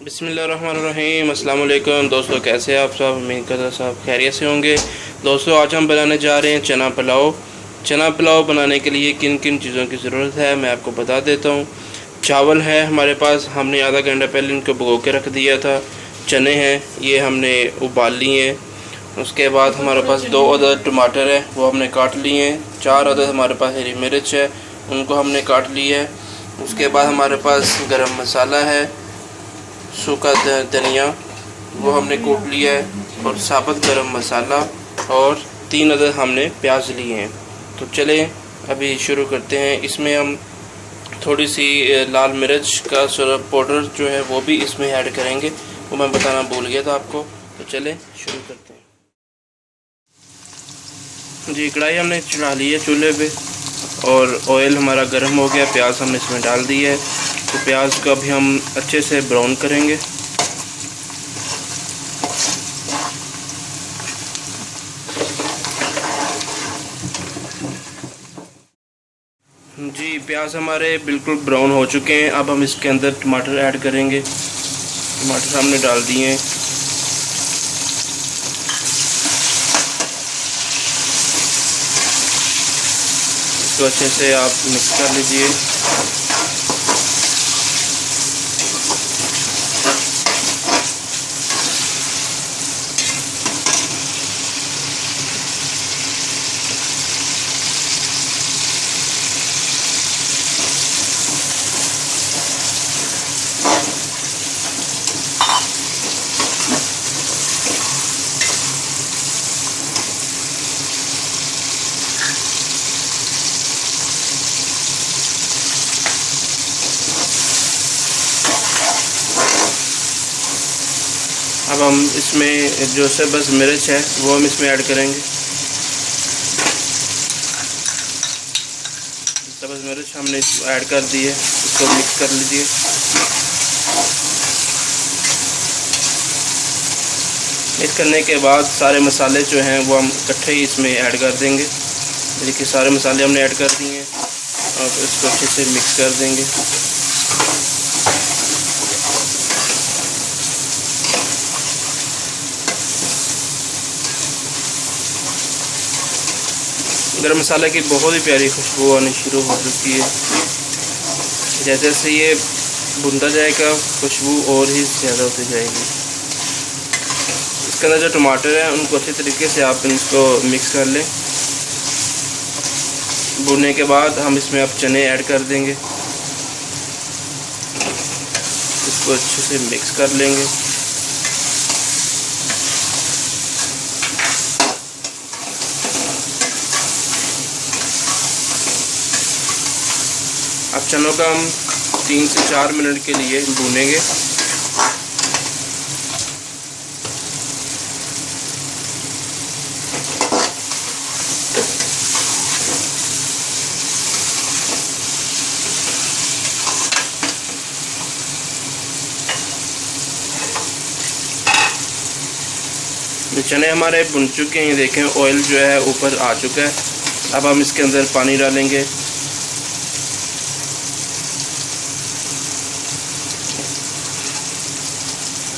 बिस्मिल्लाहिर्रहमानिर्रहीम। अस्सलाम वालेकुम दोस्तों, कैसे हैं आप सब? उम्मीद करता सब खैरियत से होंगे। दोस्तों, आज हम बनाने जा रहे हैं चना पुलाव। चना पुलाव बनाने के लिए किन किन चीज़ों की ज़रूरत है मैं आपको बता देता हूँ। चावल है हमारे पास, हमने आधा घंटा पहले इनको भिगो के रख दिया था। चने हैं, ये हमने उबाल लिए हैं। उसके बाद हमारे पास 2 अदद टमाटर है, वो हमने काट लिए हैं। 4 अदद हमारे पास हरी मिर्च है, उनको हमने काट लिया है। उसके बाद हमारे पास गरम मसाला है, सूखा धनिया वो हमने कूट लिया है, और साबुत गरम मसाला, और 3 अदद हमने प्याज लिए हैं। तो चलें अभी शुरू करते हैं। इसमें हम थोड़ी सी लाल मिर्च का पाउडर जो है वो भी इसमें ऐड करेंगे, वो मैं बताना भूल गया था आपको। तो चलें शुरू करते हैं। जी, कढ़ाई हमने चढ़ा ली है चूल्हे पे, और ऑयल हमारा गर्म हो गया। प्याज हमने इसमें डाल दिया है, तो प्याज को अभी हम अच्छे से ब्राउन करेंगे। जी, प्याज हमारे बिल्कुल ब्राउन हो चुके हैं। अब हम इसके अंदर टमाटर ऐड करेंगे। टमाटर हमने डाल दिए हैं। इसको अच्छे से आप मिक्स कर लीजिए। अब हम इसमें जो सब्ज़ मिर्च है वो हम इसमें ऐड करेंगे। सब्ज़ मिर्च हमने ऐड कर दी है, इसको मिक्स कर लीजिए। मिक्स करने के बाद सारे मसाले जो हैं वो हम इकट्ठे ही इसमें ऐड कर देंगे। देखिए, सारे मसाले हमने ऐड कर दिए हैं। अब इसको अच्छे से मिक्स कर देंगे। गरम मसाला की बहुत ही प्यारी खुशबू आनी शुरू हो चुकी है। जैसे जैसे ये भुनता जाएगा, खुशबू और ही ज़्यादा होती जाएगी। इसके अंदर जो टमाटर हैं उनको अच्छे तरीके से आप इनको मिक्स कर लें। भुनने के बाद हम इसमें अब चने ऐड कर देंगे, इसको अच्छे से मिक्स कर लेंगे। अब चनों का हम 3 से 4 मिनट के लिए भूनेंगे। चने हमारे भुन चुके हैं, देखें ऑयल जो है ऊपर आ चुका है। अब हम इसके अंदर पानी डालेंगे।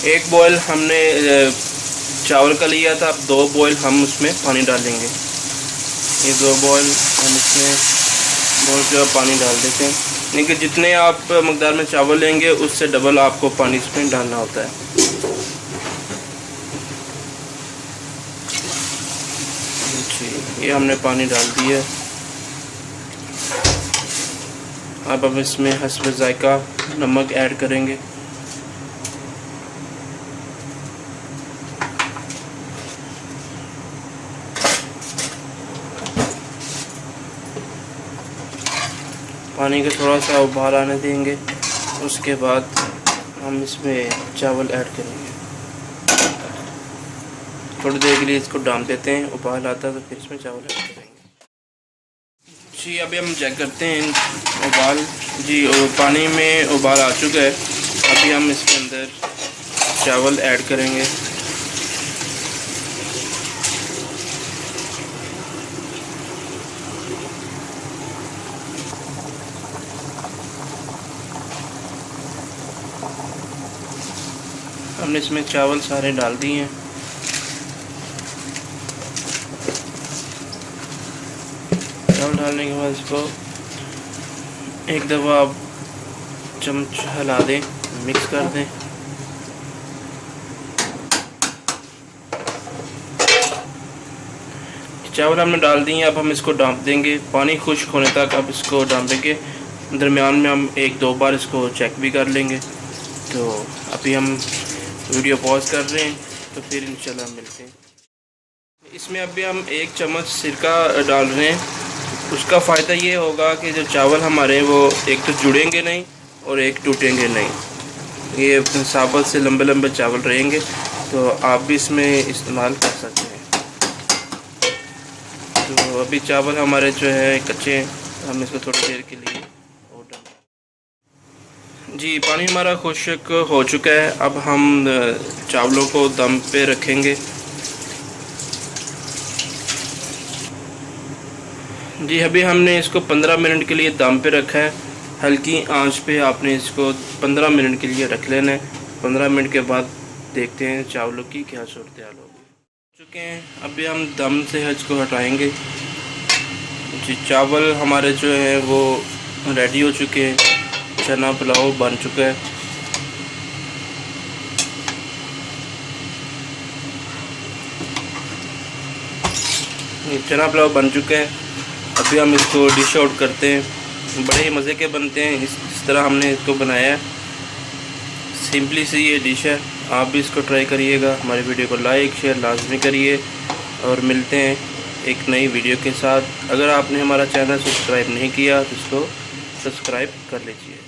एक बॉयल हमने चावल का लिया था, अब 2 बॉयल हम उसमें पानी डालेंगे। ये 2 बॉयल हम इसमें बहुत ज़्यादा पानी डाल देते हैं, लेकिन जितने आप मकदार में चावल लेंगे उससे डबल आपको पानी इसमें डालना होता है। जी, ये हमने पानी डाल दिया। अब हम इसमें हस्ब जायका नमक ऐड करेंगे। पानी का थोड़ा सा उबाल आने देंगे, उसके बाद हम इसमें चावल ऐड करेंगे। थोड़ी देर के लिए इसको डाल देते हैं, उबाल आता है तो फिर इसमें चावल ऐड करेंगे। जी, अभी हम चेक करते हैं उबाल। जी, पानी में उबाल आ चुका है। अभी हम इसके अंदर चावल ऐड करेंगे। हमने इसमें चावल सारे डाल दिए हैं। चावल डालने के बाद इसको एक दफ़ा आप चम्मच हिला दें, मिक्स कर दें। चावल हमने डाल दिए, अब हम इसको डांप देंगे पानी खुश्क होने तक। अब इसको डांपेंगे, दरमियान में हम 1-2 बार इसको चेक भी कर लेंगे। तो अभी हम वीडियो पॉज कर रहे हैं, तो फिर इंशाल्लाह मिलते हैं। इसमें अभी हम 1 चम्मच सिरका डाल रहे हैं। उसका फ़ायदा ये होगा कि जो चावल हमारे वो एक तो जुड़ेंगे नहीं और एक टूटेंगे नहीं। ये साबुत से लंबे लंबे चावल रहेंगे, तो आप भी इसमें इस्तेमाल कर सकते हैं। तो अभी चावल हमारे जो है कच्चे हैं, हम इसको थोड़ी देर के लिए जी पानी हमारा खुश्क हो चुका है। अब हम चावलों को दम पे रखेंगे। जी अभी हमने इसको 15 मिनट के लिए दम पे रखा है। हल्की आंच पे आपने इसको 15 मिनट के लिए रख लेना है। 15 मिनट के बाद देखते हैं चावलों की क्या सूरत हाल होगी। चुके हैं, अभी हम दम से इसको हटाएंगे। जी चावल हमारे जो है वो रेडी हो चुके हैं। चना पुलाव बन चुका है। ये चना पुलाव बन चुका है। अभी हम इसको डिश आउट करते हैं। बड़े ही मज़े के बनते हैं। इस तरह हमने इसको बनाया है। सिंपली सी ये डिश है, आप भी इसको ट्राई करिएगा। हमारी वीडियो को लाइक शेयर लाजमी करिए और मिलते हैं एक नई वीडियो के साथ। अगर आपने हमारा चैनल सब्सक्राइब नहीं किया तो इसको सब्सक्राइब कर लीजिए।